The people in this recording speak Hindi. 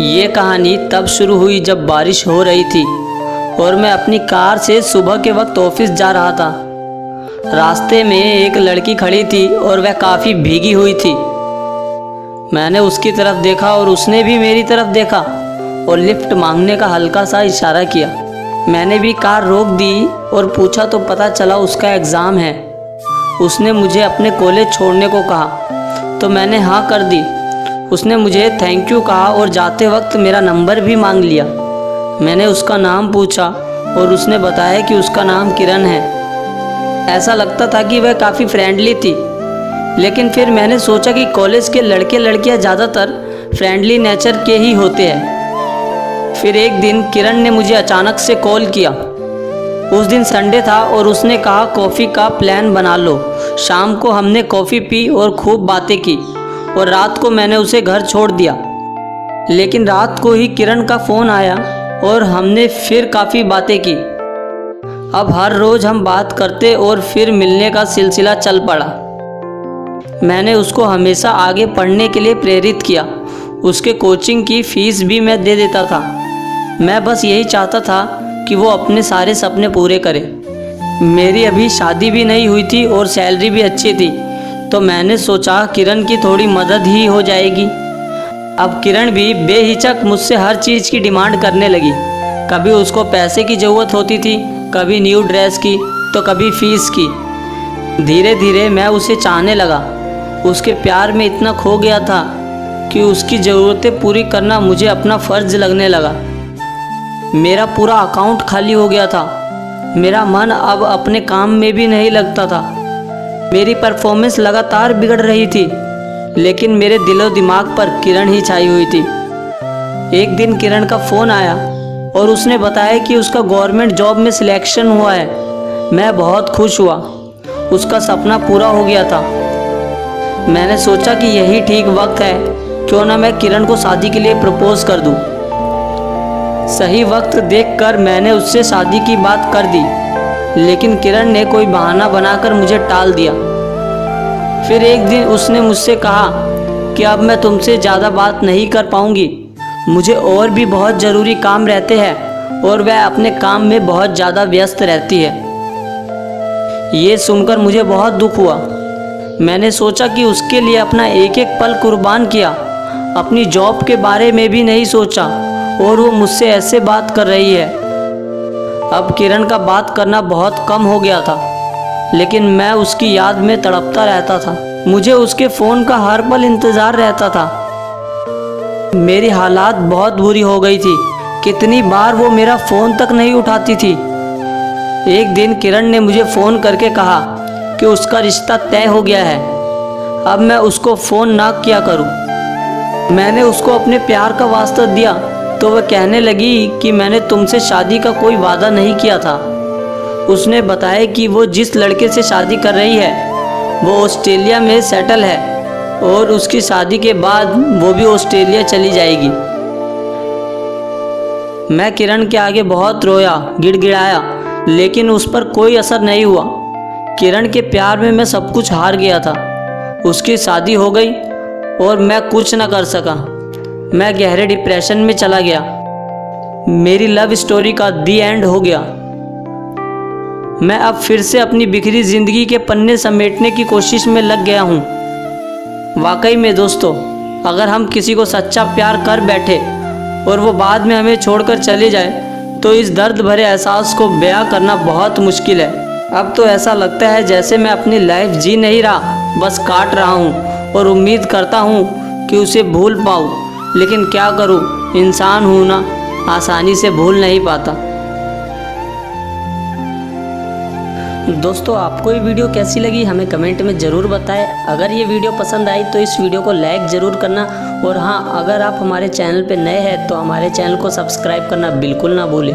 ये कहानी तब शुरू हुई जब बारिश हो रही थी और मैं अपनी कार से सुबह के वक्त ऑफिस जा रहा था। रास्ते में एक लड़की खड़ी थी और वह काफ़ी भीगी हुई थी। मैंने उसकी तरफ देखा और उसने भी मेरी तरफ देखा और लिफ्ट मांगने का हल्का सा इशारा किया। मैंने भी कार रोक दी और पूछा तो पता चला उसका एग्ज़ाम है। उसने मुझे अपने कॉलेज छोड़ने को कहा तो मैंने हाँ कर दी। उसने मुझे थैंक यू कहा और जाते वक्त मेरा नंबर भी मांग लिया। मैंने उसका नाम पूछा और उसने बताया कि उसका नाम किरण है। ऐसा लगता था कि वह काफ़ी फ्रेंडली थी, लेकिन फिर मैंने सोचा कि कॉलेज के लड़के लड़कियां ज़्यादातर फ्रेंडली नेचर के ही होते हैं। फिर एक दिन किरण ने मुझे अचानक से कॉल किया। उस दिन संडे था और उसने कहा कॉफ़ी का प्लान बना लो। शाम को हमने कॉफ़ी पी और खूब बातें की और रात को मैंने उसे घर छोड़ दिया। लेकिन रात को ही किरण का फ़ोन आया और हमने फिर काफ़ी बातें की। अब हर रोज़ हम बात करते और फिर मिलने का सिलसिला चल पड़ा। मैंने उसको हमेशा आगे पढ़ने के लिए प्रेरित किया। उसके कोचिंग की फ़ीस भी मैं दे देता था। मैं बस यही चाहता था कि वो अपने सारे सपने पूरे करे। मेरी अभी शादी भी नहीं हुई थी और सैलरी भी अच्छी थी, तो मैंने सोचा किरण की थोड़ी मदद ही हो जाएगी। अब किरण भी बेहिचक मुझसे हर चीज़ की डिमांड करने लगी। कभी उसको पैसे की ज़रूरत होती थी, कभी न्यू ड्रेस की, तो कभी फ़ीस की। धीरे धीरे मैं उसे चाहने लगा। उसके प्यार में इतना खो गया था कि उसकी ज़रूरतें पूरी करना मुझे अपना फ़र्ज़ लगने लगा। मेरा पूरा अकाउंट खाली हो गया था। मेरा मन अब अपने काम में भी नहीं लगता था। मेरी परफॉर्मेंस लगातार बिगड़ रही थी, लेकिन मेरे दिलो दिमाग पर किरण ही छाई हुई थी। एक दिन किरण का फ़ोन आया और उसने बताया कि उसका गवर्नमेंट जॉब में सिलेक्शन हुआ है। मैं बहुत खुश हुआ। उसका सपना पूरा हो गया था। मैंने सोचा कि यही ठीक वक्त है, क्यों ना मैं किरण को शादी के लिए प्रपोज़ कर दूं। सही वक्त देखकर मैंने उससे शादी की बात कर दी, लेकिन किरण ने कोई बहाना बनाकर मुझे टाल दिया। फिर एक दिन उसने मुझसे कहा कि अब मैं तुमसे ज़्यादा बात नहीं कर पाऊंगी। मुझे और भी बहुत ज़रूरी काम रहते हैं और वह अपने काम में बहुत ज़्यादा व्यस्त रहती है। ये सुनकर मुझे बहुत दुख हुआ। मैंने सोचा कि उसके लिए अपना एक एक पल कुर्बान किया। अपनी जॉब के बारे में भी नहीं सोचा और वो मुझसे ऐसे बात कर रही है। अब किरण का बात करना बहुत कम हो गया था, लेकिन मैं उसकी याद में तड़पता रहता था। मुझे उसके फ़ोन का हर पल इंतज़ार रहता था। मेरी हालात बहुत बुरी हो गई थी। कितनी बार वो मेरा फ़ोन तक नहीं उठाती थी। एक दिन किरण ने मुझे फ़ोन करके कहा कि उसका रिश्ता तय हो गया है। अब मैं उसको फ़ोन ना किया करूं। मैंने उसको अपने प्यार का वास्ता दिया तो वह कहने लगी कि मैंने तुमसे शादी का कोई वादा नहीं किया था। उसने बताया कि वो जिस लड़के से शादी कर रही है वो ऑस्ट्रेलिया में सेटल है और उसकी शादी के बाद वो भी ऑस्ट्रेलिया चली जाएगी। मैं किरण के आगे बहुत रोया, गिड़गिड़ाया, लेकिन उस पर कोई असर नहीं हुआ। किरण के प्यार में मैं सब कुछ हार गया था। उसकी शादी हो गई और मैं कुछ न कर सका। मैं गहरे डिप्रेशन में चला गया। मेरी लव स्टोरी का दी एंड हो गया। मैं अब फिर से अपनी बिखरी ज़िंदगी के पन्ने समेटने की कोशिश में लग गया हूँ। वाकई में दोस्तों, अगर हम किसी को सच्चा प्यार कर बैठे और वो बाद में हमें छोड़कर चले जाए तो इस दर्द भरे एहसास को बयां करना बहुत मुश्किल है। अब तो ऐसा लगता है जैसे मैं अपनी लाइफ जी नहीं रहा, बस काट रहा हूँ और उम्मीद करता हूँ कि उसे भूल पाऊँ। लेकिन क्या करूँ, इंसान हूँ ना, आसानी से भूल नहीं पाता। दोस्तों, आपको ये वीडियो कैसी लगी हमें कमेंट में ज़रूर बताएं। अगर ये वीडियो पसंद आई तो इस वीडियो को लाइक ज़रूर करना, और हाँ, अगर आप हमारे चैनल पे नए हैं तो हमारे चैनल को सब्सक्राइब करना बिल्कुल ना भूलें।